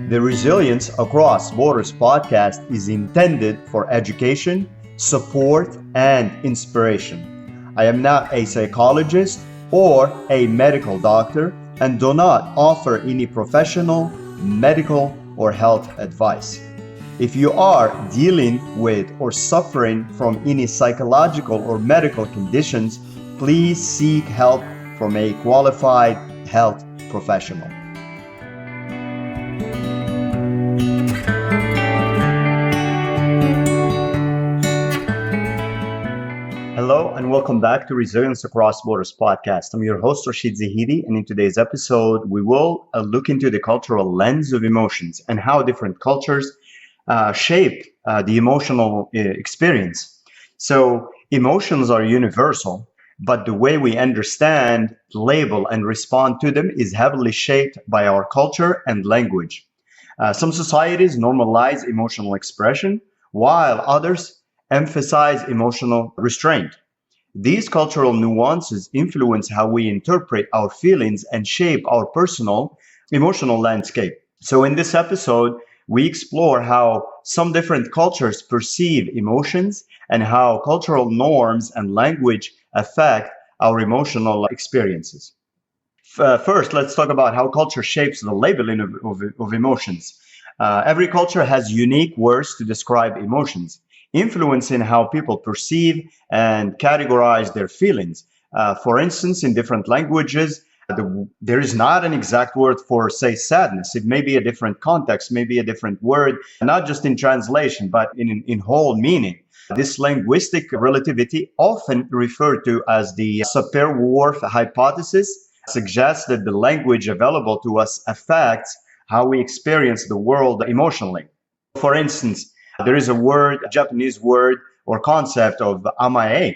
The Resilience Across Borders podcast is intended for education, support, and inspiration. I am not a psychologist or a medical doctor and do not offer any professional, medical, or health advice. If you are dealing with or suffering from any psychological or medical conditions, please seek help from a qualified health professional. Hello and welcome back to Resilience Across Borders podcast. I'm your host Rachid, and in today's episode, we will look into the cultural lens of emotions and how different cultures shape the emotional experience. So emotions are universal, but the way we understand, label, and respond to them is heavily shaped by our culture and language. Some societies normalize emotional expression, while others emphasize emotional restraint. These cultural nuances influence how we interpret our feelings and shape our personal emotional landscape. So in this episode, we explore how some different cultures perceive emotions and how cultural norms and language affect our emotional experiences. First, let's talk about how culture shapes the labeling of emotions. Every culture has unique words to describe emotions, influencing how people perceive and categorize their feelings. For instance, in different languages, there is not an exact word for, say, sadness. It may be a different context, maybe a different word, not just in translation, but in whole meaning. This linguistic relativity, often referred to as the Sapir-Whorf hypothesis, suggests that the language available to us affects how we experience the world emotionally. For instance, there is a Japanese word or concept of amae.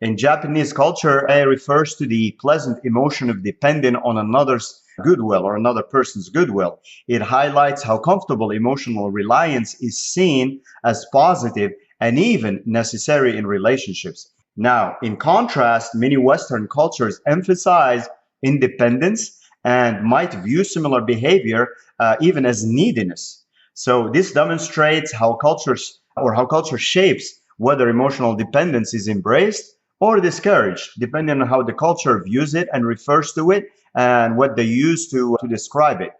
In Japanese culture, it refers to the pleasant emotion of depending on another's goodwill or another person's goodwill. It highlights how comfortable emotional reliance is seen as positive and even necessary in relationships. Now, in contrast, many Western cultures emphasize independence and might view similar behavior even as neediness. So this demonstrates how culture shapes whether emotional dependence is embraced or discouraged, depending on how the culture views it and refers to it and what they use to describe it.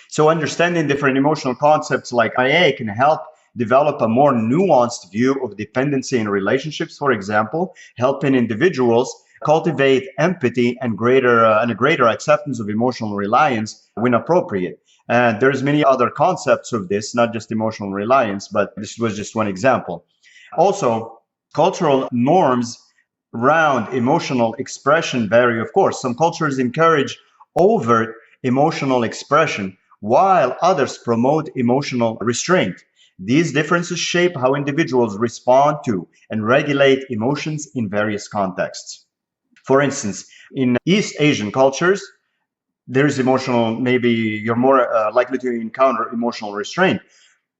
So understanding different emotional concepts like IA can help develop a more nuanced view of dependency in relationships, for example, helping individuals cultivate empathy and a greater acceptance of emotional reliance when appropriate. And there's many other concepts of this, not just emotional reliance, but this was just one example. Also, cultural norms around emotional expression vary, of course. Some cultures encourage overt emotional expression, while others promote emotional restraint. These differences shape how individuals respond to and regulate emotions in various contexts. For instance, in East Asian cultures, there's maybe you're more likely to encounter emotional restraint.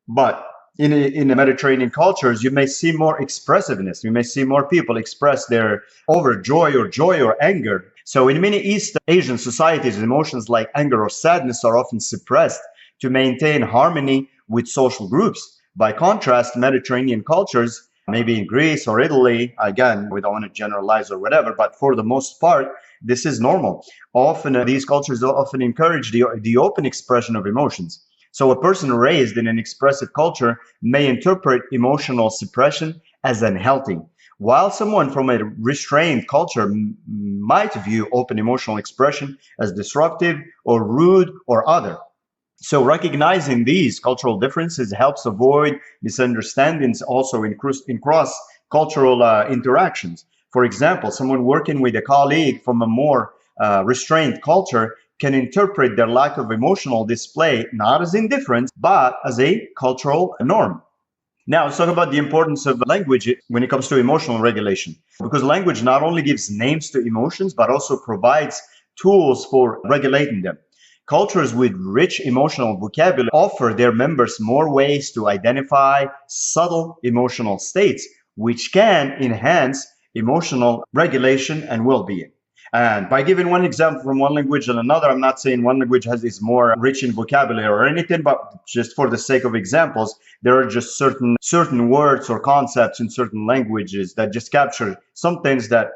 But in the Mediterranean cultures, you may see more expressiveness. You may see more people express their overjoy or joy or anger. So in many East Asian societies, emotions like anger or sadness are often suppressed to maintain harmony with social groups. By contrast, Mediterranean cultures, maybe in Greece or Italy, again, we don't want to generalize or whatever, but for the most part, this is normal. Often, these cultures often encourage the open expression of emotions. So a person raised in an expressive culture may interpret emotional suppression as unhealthy, while someone from a restrained culture might view open emotional expression as disruptive or rude or other. So recognizing these cultural differences helps avoid misunderstandings also in cross-cultural interactions. For example, someone working with a colleague from a more restrained culture can interpret their lack of emotional display not as indifference, but as a cultural norm. Now, let's talk about the importance of language when it comes to emotional regulation, because language not only gives names to emotions, but also provides tools for regulating them. Cultures with rich emotional vocabulary offer their members more ways to identify subtle emotional states, which can enhance emotional regulation and well-being. And by giving one example from one language and another, I'm not saying one language is more rich in vocabulary or anything, but just for the sake of examples, there are just certain words or concepts in certain languages that just capture some things that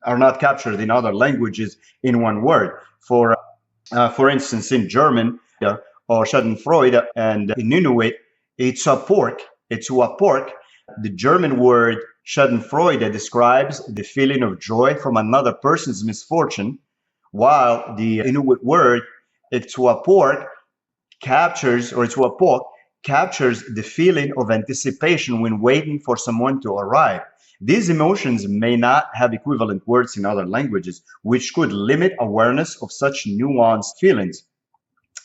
are not captured in other languages in one word. For instance, in German or Schadenfreude and in Inuit, it's a pork. It's a pork. The German word Schadenfreude describes the feeling of joy from another person's misfortune, while the Inuit word it's a pork captures the feeling of anticipation when waiting for someone to arrive. These emotions may not have equivalent words in other languages, which could limit awareness of such nuanced feelings.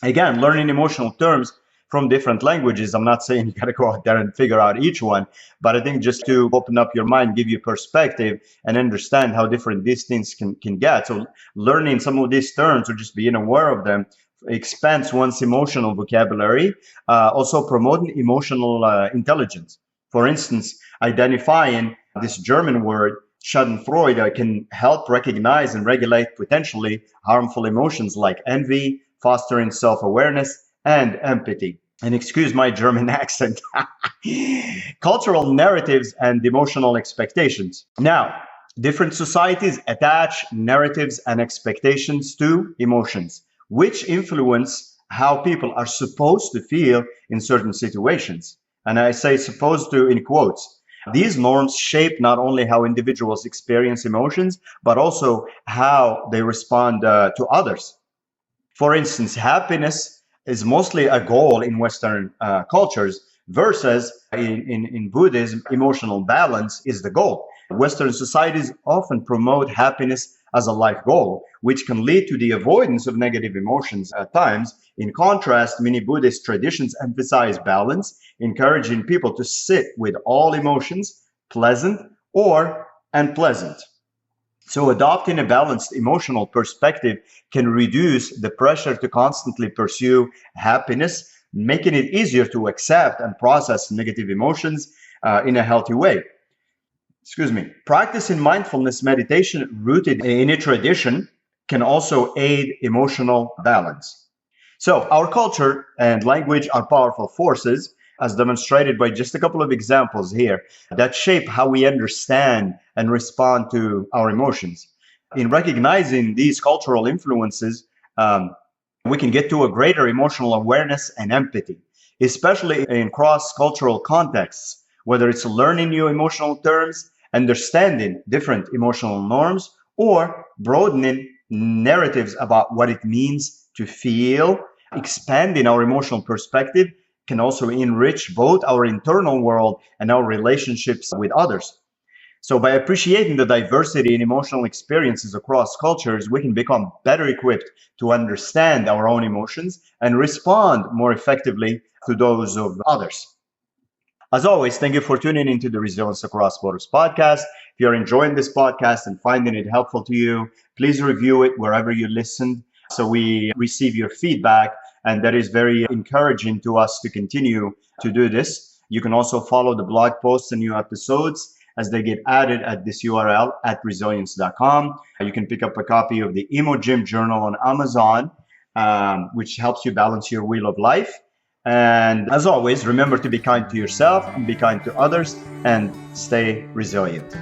Again, learning emotional terms from different languages, I'm not saying you got to go out there and figure out each one, but I think just to open up your mind, give you perspective and understand how different these things can get. So learning some of these terms or just being aware of them expands one's emotional vocabulary, also promoting emotional intelligence. For instance, identifying this German word Schadenfreude can help recognize and regulate potentially harmful emotions like envy, fostering self-awareness and empathy. And excuse my German accent. Cultural narratives and emotional expectations. Now, different societies attach narratives and expectations to emotions, which influence how people are supposed to feel in certain situations. And I say supposed to in quotes. These norms shape not only how individuals experience emotions, but also how they respond to others. For instance, happiness is mostly a goal in Western cultures versus in Buddhism, emotional balance is the goal. Western societies often promote happiness as a life goal, which can lead to the avoidance of negative emotions at times. In contrast, many Buddhist traditions emphasize balance, encouraging people to sit with all emotions, pleasant or unpleasant. So adopting a balanced emotional perspective can reduce the pressure to constantly pursue happiness, making it easier to accept and process negative emotions in a healthy way. Practicing mindfulness meditation rooted in a tradition can also aid emotional balance. So our culture and language are powerful forces, as demonstrated by just a couple of examples here, that shape how we understand and respond to our emotions. In recognizing these cultural influences, we can get to a greater emotional awareness and empathy, especially in cross-cultural contexts, whether it's learning new emotional terms, understanding different emotional norms, or broadening narratives about what it means to feel. Expanding our emotional perspective can also enrich both our internal world and our relationships with others. So by appreciating the diversity in emotional experiences across cultures, we can become better equipped to understand our own emotions and respond more effectively to those of others. As always, thank you for tuning into the Resilience Across Borders podcast. If you're enjoying this podcast and finding it helpful to you, please review it wherever you listen so we receive your feedback. And that is very encouraging to us to continue to do this. You can also follow the blog posts and new episodes as they get added at this URL at resilience.com. You can pick up a copy of the Emo Gym Journal on Amazon, which helps you balance your wheel of life. And as always, remember to be kind to yourself and be kind to others and stay resilient.